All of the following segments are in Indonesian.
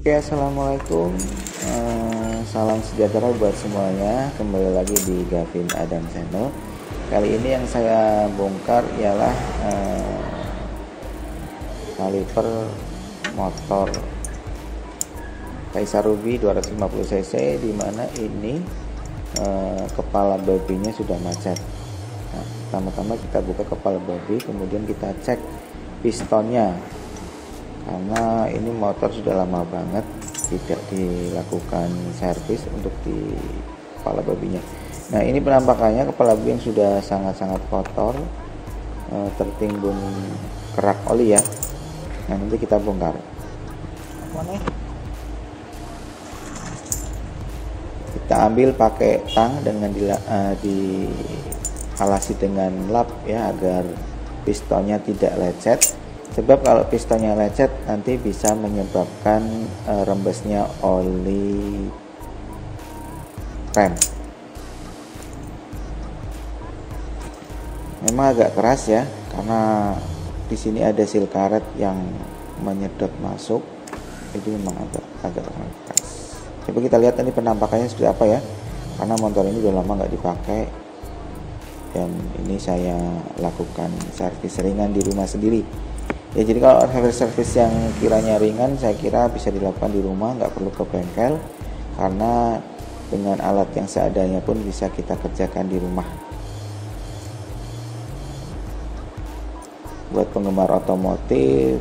Oke, assalamualaikum. Salam sejahtera buat semuanya. Kembali lagi di Gavin Adam Channel. Kali ini yang saya bongkar ialah kaliper motor Kaisar Ruby 250 cc, di mana ini kepala babinya sudah macet. Nah, pertama-tama kita buka kepala babi, kemudian kita cek pistonnya, karena ini motor sudah lama banget tidak dilakukan servis untuk di kepala babinya. Nah, ini penampakannya kepala babi yang sudah sangat-sangat kotor, tertimbun kerak oli ya. Nah, nanti kita bongkar. Kita ambil pakai tang dengan dialasi dengan lap ya, agar pistonnya tidak lecet. Sebab kalau pistonnya lecet nanti bisa menyebabkan rembesnya oli rem. Memang agak keras ya, karena di sini ada seal karet yang menyedot masuk. Itu memang agak keras. Coba kita lihat ini penampakannya seperti apa ya, karena motor ini udah lama nggak dipakai, dan ini saya lakukan servis ringan di rumah sendiri. Ya, jadi kalau servis yang kiranya ringan, saya kira bisa dilakukan di rumah, nggak perlu ke bengkel, karena dengan alat yang seadanya pun bisa kita kerjakan di rumah. Buat penggemar otomotif,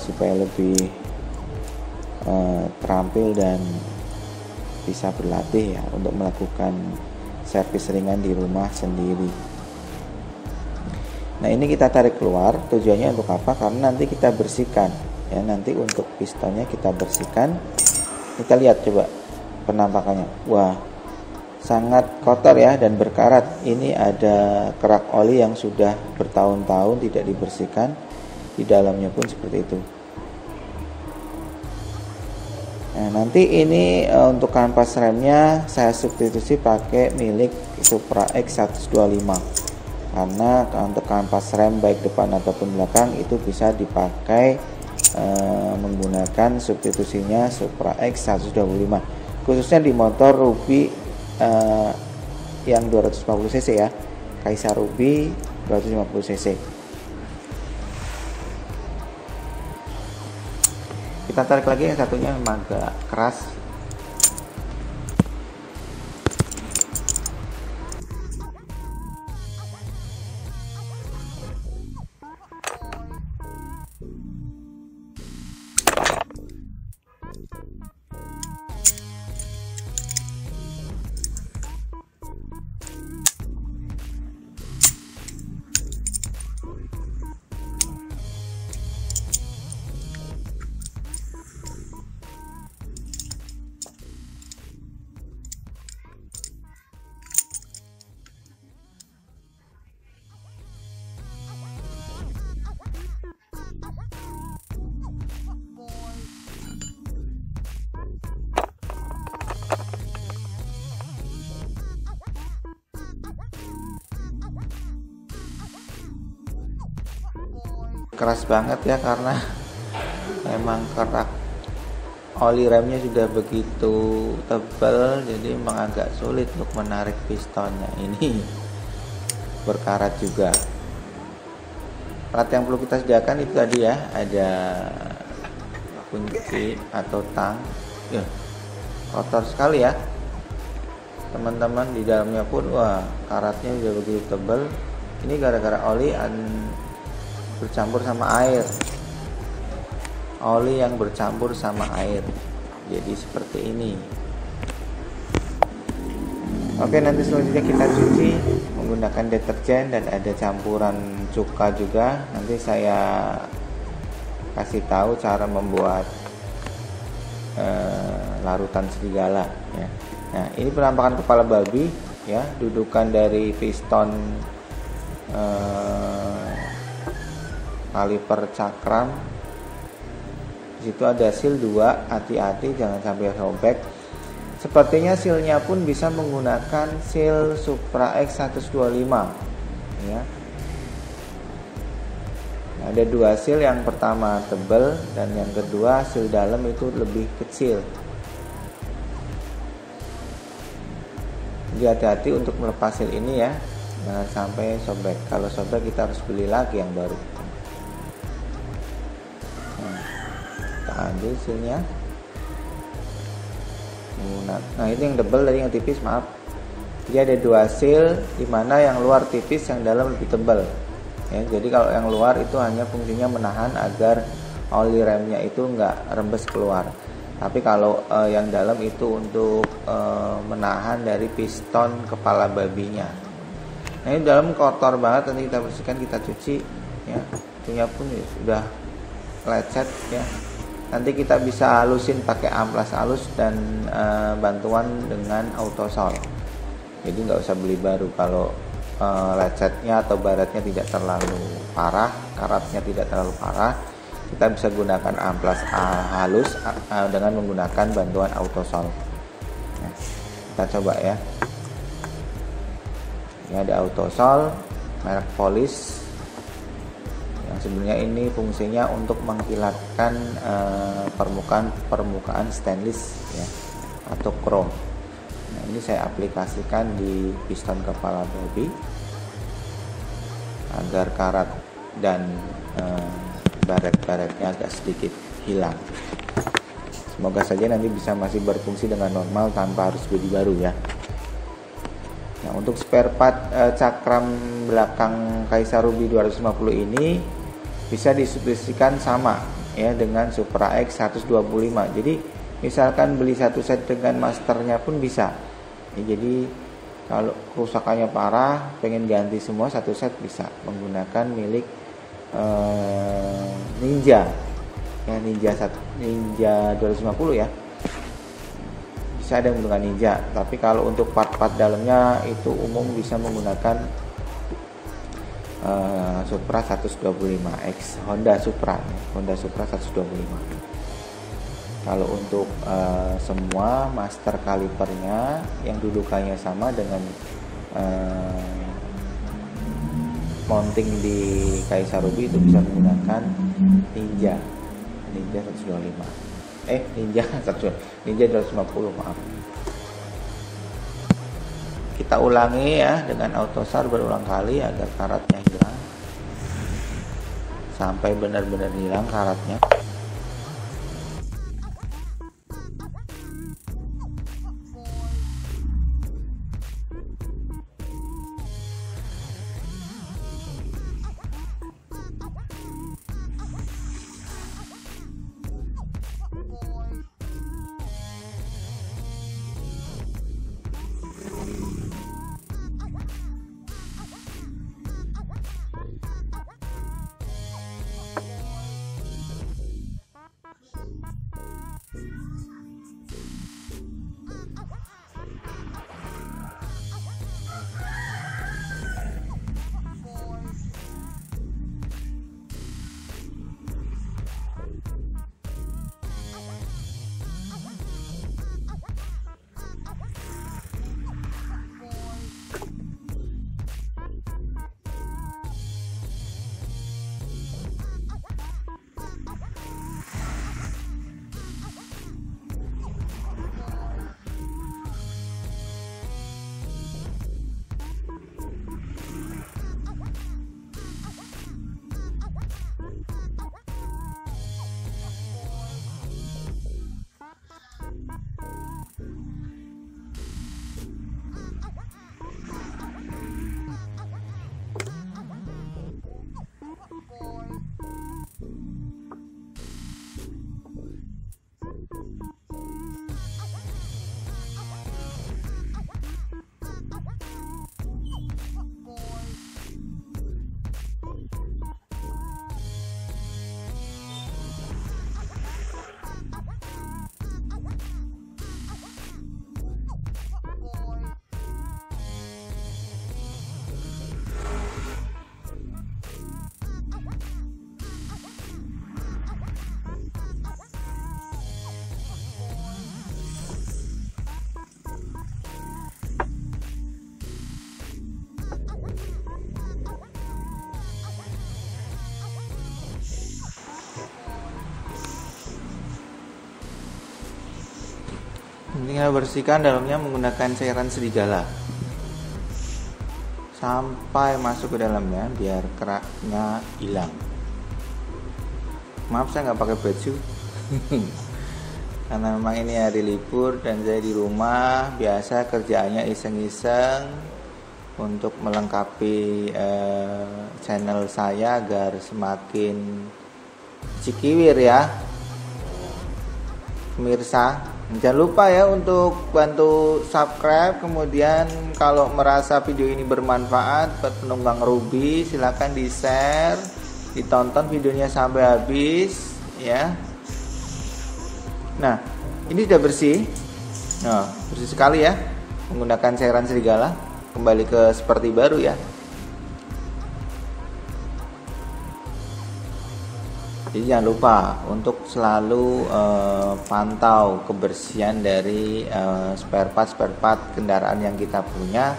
supaya lebih terampil dan bisa berlatih ya untuk melakukan servis ringan di rumah sendiri. Nah, ini kita tarik keluar, tujuannya untuk apa? Karena nanti kita bersihkan ya, nanti untuk pistonnya kita bersihkan. Kita lihat coba penampakannya. Wah, sangat kotor ya dan berkarat. Ini ada kerak oli yang sudah bertahun-tahun tidak dibersihkan. Di dalamnya pun seperti itu. Nah, nanti ini untuk kanvas remnya saya substitusi pakai milik Supra X 125. Karena untuk kanvas rem baik depan ataupun belakang itu bisa dipakai menggunakan substitusinya Supra X 125, khususnya di motor Ruby yang 250 cc ya, Kaisar Ruby 250 cc. Kita tarik lagi, yang satunya memang agak keras. Keras banget ya, karena memang kerak oli remnya sudah begitu tebal, jadi memang agak sulit untuk menarik pistonnya. Ini berkarat juga. Alat yang perlu kita sediakan itu tadi ya, ada kunci atau tang. Ya, kotor sekali ya teman-teman, di dalamnya pun wah, karatnya sudah begitu tebal. Ini gara-gara oli bercampur sama air, oli yang bercampur sama air, jadi seperti ini. Oke, nanti selanjutnya kita cuci menggunakan deterjen dan ada campuran cuka juga. Nanti saya kasih tahu cara membuat larutan serigala ya. Nah, ini penampakan kepala babi ya, dudukan dari piston kaliper cakram. Di situ ada seal 2, hati-hati jangan sampai robek. Sepertinya sealnya pun bisa menggunakan seal Supra X 125 ya. Ada dua seal, yang pertama tebal dan yang kedua seal dalam itu lebih kecil. Jadi hati-hati untuk melepas seal ini ya, jangan sampai sobek. Kalau sobek kita harus beli lagi yang baru. Kita ambil sealnya. Nah ini yang tebal, tadi yang tipis, maaf. Jadi ada dua seal, dimana yang luar tipis, yang dalam lebih tebal. Ya, jadi kalau yang luar itu hanya fungsinya menahan agar oli remnya itu nggak rembes keluar. Tapi kalau yang dalam itu untuk menahan dari piston kepala babinya. Nah ini dalam kotor banget, nanti kita bersihkan, kita cuci. Ya, itunya pun sudah lecet ya. Nanti kita bisa halusin pakai amplas halus dan bantuan dengan autosol. Jadi nggak usah beli baru kalau lecetnya atau baretnya tidak terlalu parah, karatnya tidak terlalu parah, kita bisa gunakan amplas halus dengan menggunakan bantuan autosol. Nah, kita coba ya. Ini ada autosol merek Polish yang sebenarnya ini fungsinya untuk mengkilatkan permukaan stainless ya, atau chrome. Nah, ini saya aplikasikan di piston kepala babi agar karat dan baret-baretnya agak sedikit hilang. Semoga saja nanti bisa masih berfungsi dengan normal tanpa harus beli baru ya. Nah, untuk spare part cakram belakang Kaisar Ruby 250 ini bisa disuplisikan sama ya dengan Supra X 125. Jadi misalkan beli satu set dengan masternya pun bisa ya, jadi kalau kerusakannya parah pengen ganti semua satu set bisa menggunakan milik Ninja ya, Ninja 250 ya, bisa ada yang menggunakan Ninja. Tapi kalau untuk part-part dalamnya itu umum bisa menggunakan Supra 125X, Honda Supra 125. Kalau untuk semua master kalipernya yang dudukannya sama dengan mounting di Kaisar Ruby itu bisa menggunakan Ninja 125. Ninja 250, maaf. Kita ulangi ya dengan autosol berulang kali agar karatnya hilang sampai benar-benar hilang karatnya. Ini kita bersihkan dalamnya menggunakan cairan serigala sampai masuk ke dalamnya biar keraknya hilang. Maaf saya nggak pakai baju karena memang ini hari libur dan saya di rumah. Biasa kerjaannya iseng-iseng untuk melengkapi channel saya agar semakin cikiwir ya pemirsa. Jangan lupa ya untuk bantu subscribe. Kemudian kalau merasa video ini bermanfaat buat penunggang Ruby, silahkan di share, ditonton videonya sampai habis ya. Nah ini sudah bersih. Nah bersih sekali ya, menggunakan cairan serigala. Kembali ke seperti baru ya. Jadi jangan lupa untuk selalu pantau kebersihan dari spare part kendaraan yang kita punya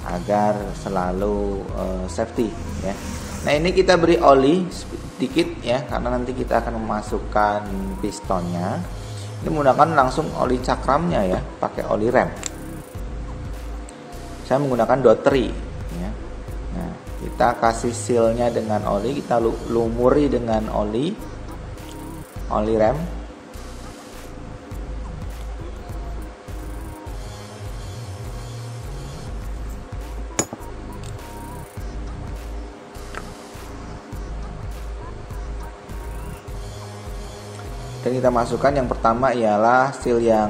agar selalu safety ya. Nah ini kita beri oli sedikit ya, karena nanti kita akan memasukkan pistonnya. Ini menggunakan langsung oli cakramnya ya, pakai oli rem. Saya menggunakan dotri ya. Nah kita kasih sealnya dengan oli, kita lumuri dengan oli rem. Dan kita masukkan yang pertama ialah seal yang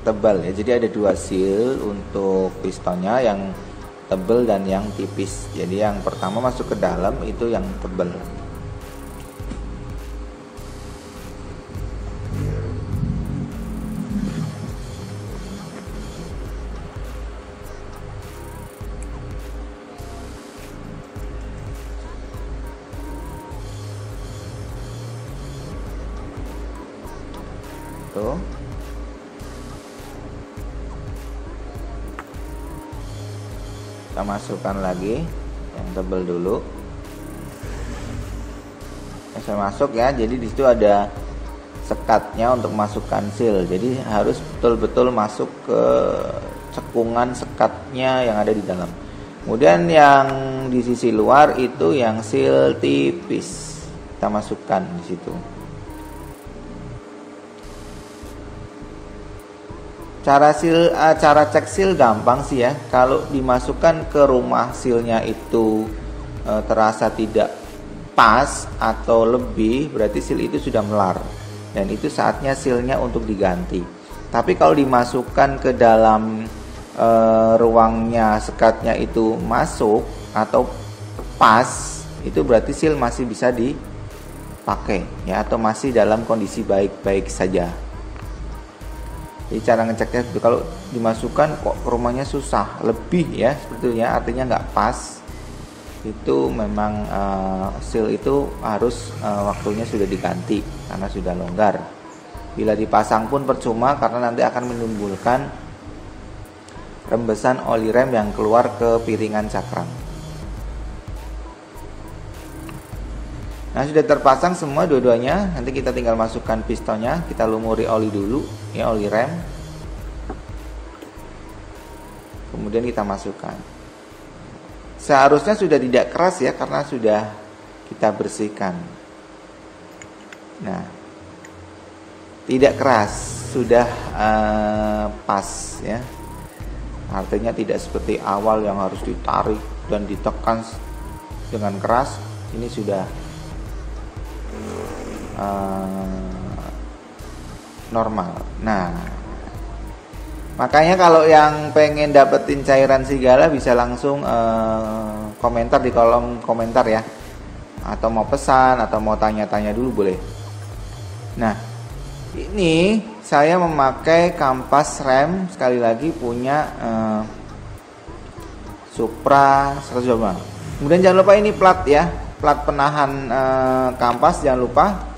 tebal ya. Jadi ada dua seal untuk pistonnya, yang tebal dan yang tipis. Jadi yang pertama masuk ke dalam itu yang tebal. Tuh. Kita masukkan lagi yang tebal dulu. Saya masuk ya. Jadi di situ ada sekatnya untuk masukkan seal. Jadi harus betul-betul masuk ke cekungan sekatnya yang ada di dalam. Kemudian yang di sisi luar itu yang seal tipis. Kita masukkan di situ. Cara cek seal gampang sih ya. Kalau dimasukkan ke rumah sealnya itu terasa tidak pas atau lebih, berarti seal itu sudah melar dan itu saatnya sealnya untuk diganti. Tapi kalau dimasukkan ke dalam ruangnya sekatnya itu masuk atau pas, itu berarti seal masih bisa dipakai ya, atau masih dalam kondisi baik-baik saja. Jadi cara ngeceknya kalau dimasukkan kok rumahnya susah lebih ya sebetulnya, artinya nggak pas, itu memang seal itu harus waktunya sudah diganti karena sudah longgar. Bila dipasang pun percuma karena nanti akan menimbulkan rembesan oli rem yang keluar ke piringan cakram. Nah sudah terpasang semua dua-duanya. Nanti kita tinggal masukkan pistonnya. Kita lumuri oli dulu ya, oli rem. Kemudian kita masukkan. Seharusnya sudah tidak keras ya, karena sudah kita bersihkan. Nah tidak keras, sudah pas ya. Artinya tidak seperti awal yang harus ditarik dan ditekan dengan keras. Ini sudah normal. Nah makanya kalau yang pengen dapetin cairan serigala bisa langsung komentar di kolom komentar ya, atau mau pesan atau mau tanya-tanya dulu boleh. Nah ini saya memakai kampas rem, sekali lagi punya Supra 125. Kemudian jangan lupa ini plat ya, plat penahan kampas, jangan lupa.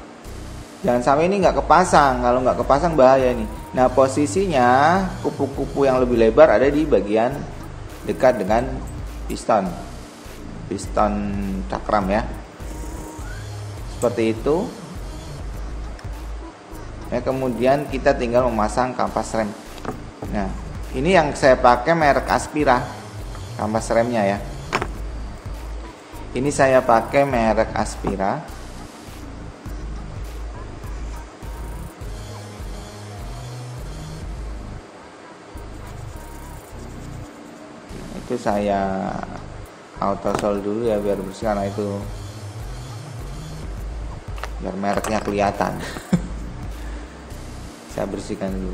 Jangan sampai ini nggak kepasang. Kalau nggak kepasang bahaya ini. Nah posisinya kupu-kupu yang lebih lebar ada di bagian dekat dengan piston cakram ya. Seperti itu. Ya, kemudian kita tinggal memasang kampas rem. Nah, ini yang saya pakai merek Aspira kampas remnya ya. Ini saya pakai merek Aspira. Itu saya auto sol dulu ya biar bersih, karena itu biar mereknya kelihatan. Saya bersihkan dulu.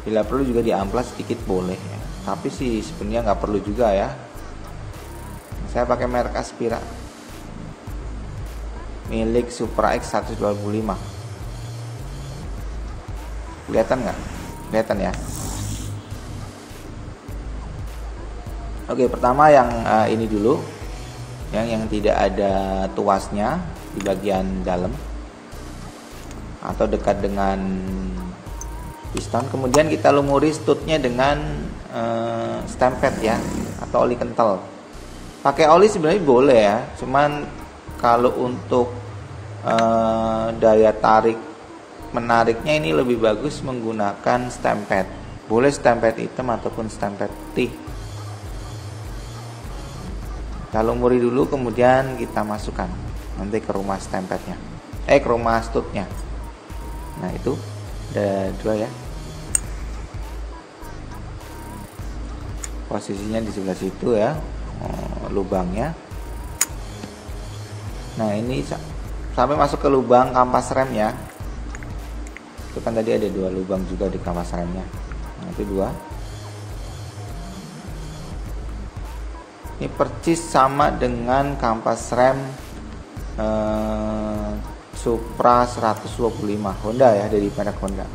Bila perlu juga diamplas sedikit boleh ya. Tapi sih sebenarnya nggak perlu juga ya. Saya pakai merek Aspira, milik Supra X 125. Kelihatan nggak? Kelihatan ya. Oke, pertama yang ini dulu, yang tidak ada tuasnya di bagian dalam atau dekat dengan piston. Kemudian kita lumuri stutnya dengan stempet ya, atau oli kental. Pakai oli sebenarnya boleh ya, cuman kalau untuk daya tarik menariknya ini lebih bagus menggunakan stempet. Boleh stempet hitam ataupun stempet putih. Kita lumuri dulu, kemudian kita masukkan nanti ke rumah stempetnya, ke rumah stutnya. Nah itu ada 2 ya, posisinya di sebelah situ ya, lubangnya. Nah ini sampai masuk ke lubang kampas rem ya. Itu kan tadi ada 2 lubang juga di kampas remnya. Nah itu 2. Ini persis sama dengan kampas rem Supra 125 Honda ya, dari merek Honda.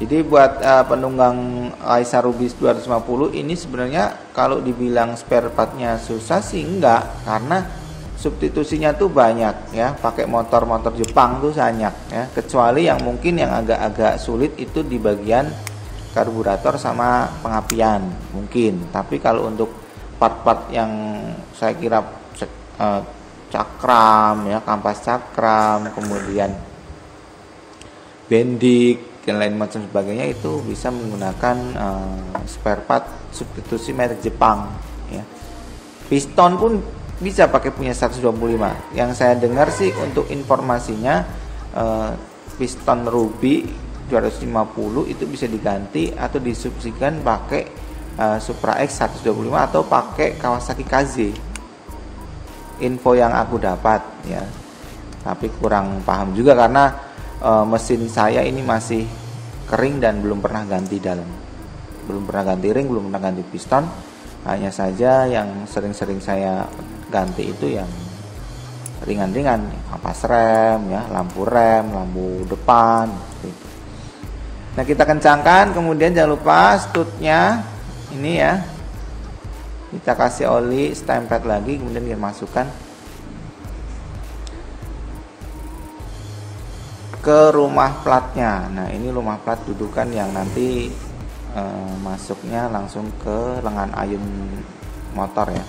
Jadi buat penunggang Aisyah Rubis 250 ini sebenarnya kalau dibilang spare partnya susah sih enggak, karena substitusinya tuh banyak ya. Pakai motor-motor Jepang tuh banyak ya, kecuali yang mungkin yang agak-agak sulit itu di bagian karburator sama pengapian mungkin. Tapi kalau untuk part-part yang saya kira cakram ya, kampas cakram, kemudian bendik dan lain macam sebagainya, itu bisa menggunakan spare part substitusi merek Jepang ya. Piston pun bisa pakai punya 125. Yang saya dengar sih untuk informasinya piston Ruby 250 itu bisa diganti atau disubstitusikan pakai Supra X 125 atau pakai Kawasaki KZ. Info yang aku dapat ya. Tapi kurang paham juga karena mesin saya ini masih kering dan belum pernah ganti dalam. Belum pernah ganti ring, belum pernah ganti piston. Hanya saja yang sering-sering saya ganti itu yang ringan-ringan, kampas rem ya, lampu depan gitu. Nah, kita kencangkan, kemudian jangan lupa stutnya ini ya, kita kasih oli stempet lagi, kemudian kita masukkan ke rumah platnya. Nah ini rumah plat dudukan yang nanti masuknya langsung ke lengan ayun motor ya.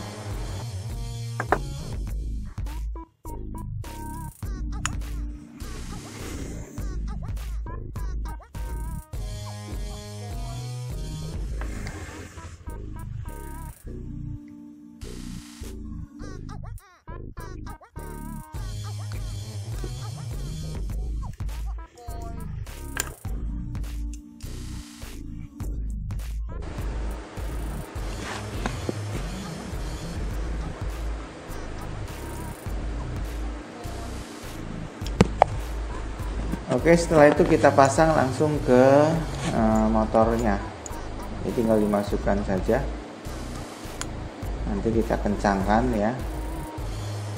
Oke, setelah itu kita pasang langsung ke motornya. Jadi tinggal dimasukkan saja. Nanti kita kencangkan ya.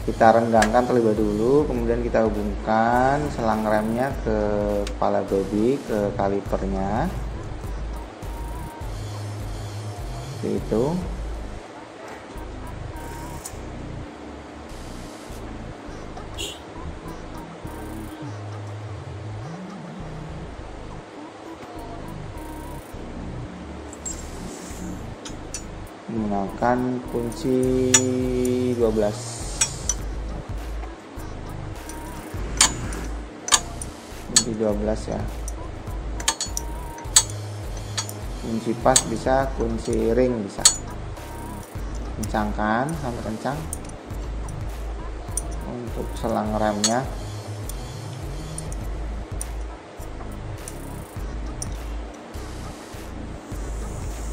Kita renggangkan terlebih dulu, kemudian kita hubungkan selang remnya ke kepala baby, ke kalipernya. Seperti itu. Menggunakan kunci 12. Kunci 12 ya. kunci pas bisa, kunci ring bisa. Kencangkan sampai kencang untuk selang remnya.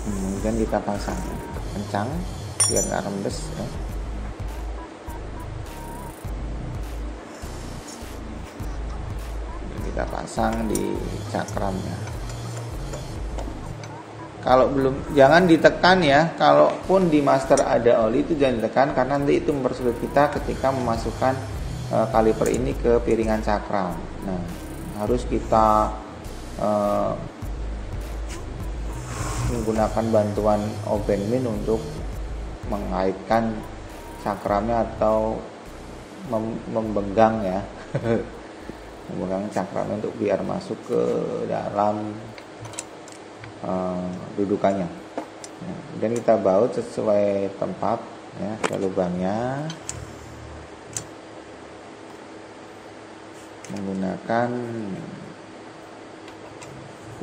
Kemudian kita pasang kencang biar nggak rembes ya. Kita pasang di cakramnya. Kalau belum, jangan ditekan ya. Kalaupun di master ada oli itu jangan ditekan, karena nanti itu mempersulit kita ketika memasukkan kaliper ini ke piringan cakram. Nah, harus kita menggunakan bantuan open min untuk mengaitkan cakramnya atau membenggang ya. Membenggang cakramnya untuk biar masuk ke dalam dudukannya. Dan kita baut sesuai tempat ya, ke lubangnya menggunakan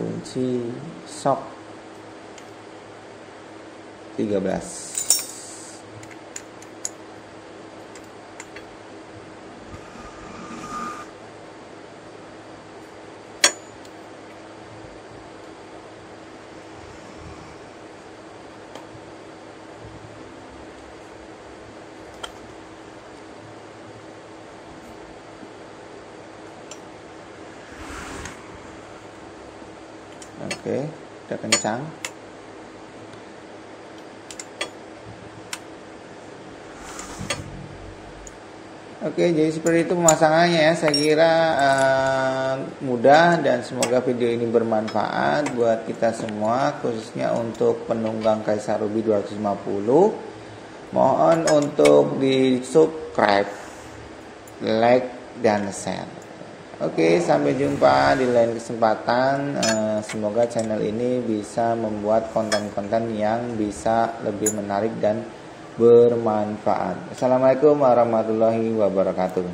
kunci sok 13. Oke, udah kencang. Oke, jadi seperti itu pemasangannya ya. Saya kira mudah dan semoga video ini bermanfaat buat kita semua, khususnya untuk penunggang Kaisar Ruby 250. Mohon untuk di subscribe, like, dan share. Oke, sampai jumpa di lain kesempatan. Semoga channel ini bisa membuat konten-konten yang bisa lebih menarik dan bermanfaat. Assalamualaikum warahmatullahi wabarakatuh.